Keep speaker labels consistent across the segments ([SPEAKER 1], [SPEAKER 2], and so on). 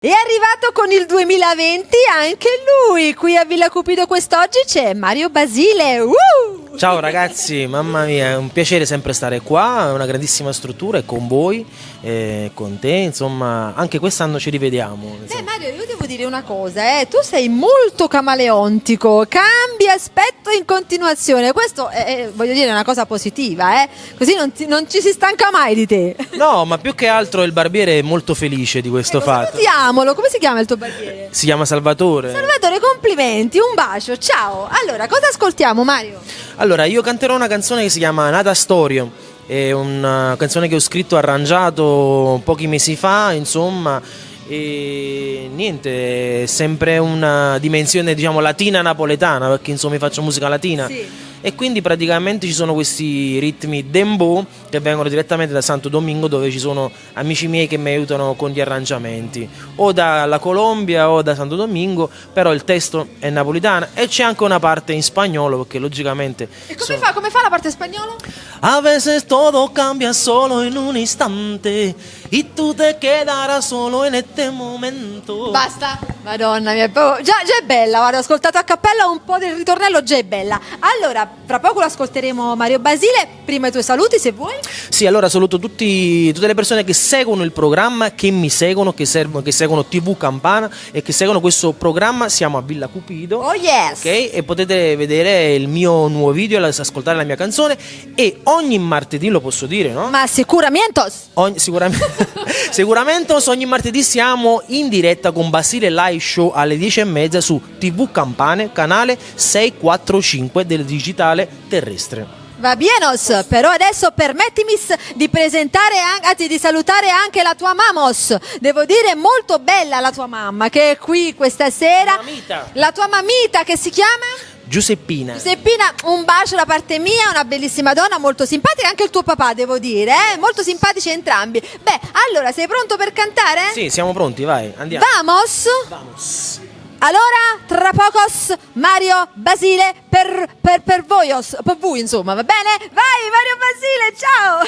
[SPEAKER 1] È arrivato con il 2020 anche lui. Qui a Villa Cupido quest'oggi c'è Mario Basile.
[SPEAKER 2] Ciao ragazzi, mamma mia, è un piacere sempre stare qua, è una grandissima struttura e con voi, con te, insomma, anche quest'anno ci rivediamo.
[SPEAKER 1] Mario, io devo dire una cosa, tu sei molto camaleontico, cambi aspetto in continuazione, questo voglio dire è una cosa positiva, così non ci si stanca mai di te.
[SPEAKER 2] No, ma più che altro il barbiere è molto felice di questo fatto.
[SPEAKER 1] Salutiamolo, come si chiama il tuo barbiere?
[SPEAKER 2] Si chiama Salvatore.
[SPEAKER 1] Salvatore, complimenti, un bacio, ciao. Allora, cosa ascoltiamo Mario?
[SPEAKER 2] Allora, io canterò una canzone che si chiama Nata Storio, è una canzone che ho scritto e arrangiato pochi mesi fa, insomma, e niente, è sempre una dimensione, diciamo, latina napoletana, perché insomma faccio musica latina.
[SPEAKER 1] Sì.
[SPEAKER 2] E quindi praticamente ci sono questi ritmi dembow che vengono direttamente da Santo Domingo, dove ci sono amici miei che mi aiutano con gli arrangiamenti, o dalla Colombia o da Santo Domingo, però il testo è napolitano e c'è anche una parte in spagnolo, perché logicamente...
[SPEAKER 1] E come fa la parte spagnola?
[SPEAKER 2] A veces todo cambia solo in un istante y tú te quedarás solo en este momento.
[SPEAKER 1] Basta, madonna mia, già è bella, guarda, ho ascoltato a cappella un po' del ritornello, già è bella. Allora, fra poco lo ascolteremo Mario Basile, prima i tuoi saluti se vuoi.
[SPEAKER 2] Sì, allora saluto tutte le persone che seguono il programma, che mi seguono, che seguono TV Campana e che seguono questo programma. Siamo a Villa Cupido.
[SPEAKER 1] Oh yes!
[SPEAKER 2] Ok, e potete vedere il mio nuovo video, ascoltare la mia canzone, e ogni martedì, lo posso dire, no?
[SPEAKER 1] Ma sicuramente
[SPEAKER 2] Sicuramente ogni martedì siamo in diretta con Basile Live Show alle 10:30 su TV Campane, canale 645 del digitale terrestre.
[SPEAKER 1] Va bienos, però adesso permettimi di presentare, anzi di salutare anche la tua mamos. Devo dire molto bella la tua mamma che è qui questa sera. La tua mamita che si chiama?
[SPEAKER 2] Giuseppina,
[SPEAKER 1] un bacio da parte mia, una bellissima donna, molto simpatica, anche il tuo papà devo dire, molto simpatici entrambi. Beh, allora sei pronto per cantare?
[SPEAKER 2] Sì, siamo pronti, vai, andiamo.
[SPEAKER 1] Vamos! Allora, tra pocos, Mario Basile per voi insomma, va bene? Vai Mario Basile, ciao!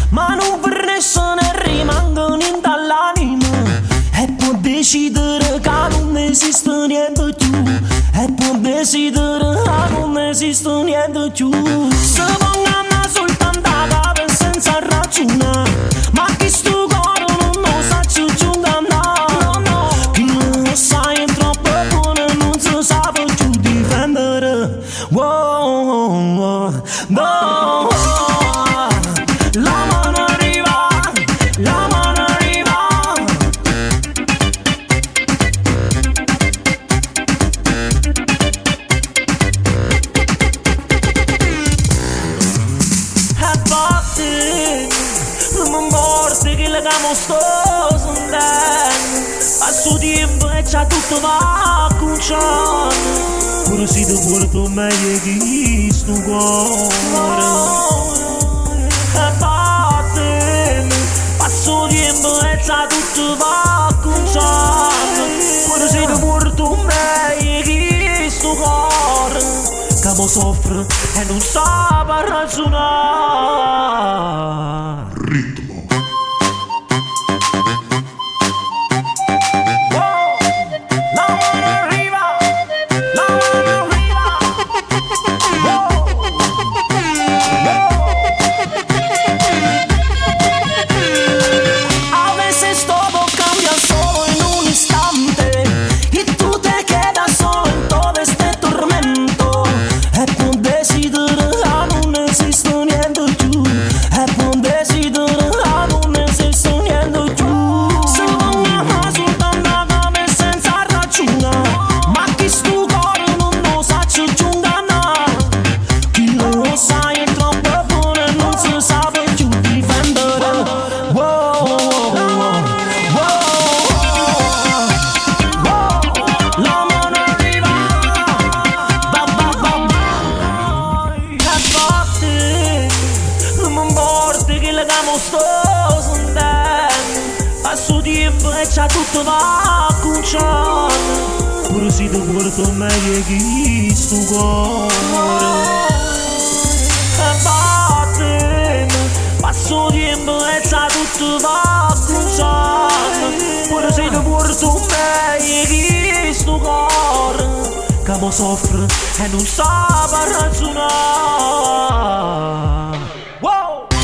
[SPEAKER 3] Ma non vorresti ne rimangono in dall'anima e può decidere che non esiste niente più e può decidere che non esiste niente più. Se pongono soltanto a capo senza ragionare, ma chi sto cuore non lo sa ci giungere. Chi non lo sa è troppo buono e non si sa più difendere. Wow, no. Passo tempo e già tutto va conciando, pure se ti porto meglio che sto cuore. E batte, passo tempo e già tutto va conciando, pure se ti porto meglio che sto cuore. Che mi soffre e non sa per ragionare. Ritmo. Niente mo sto sentendo, passo tempo e c'ha tutto va conciando, pure se ti porto meglio che sto cuore. E batte, passo tempo e c'ha tutto va conciando, pure se ti porto meglio che sto cuore, che mo soffre e non sa per ragionare. Wow!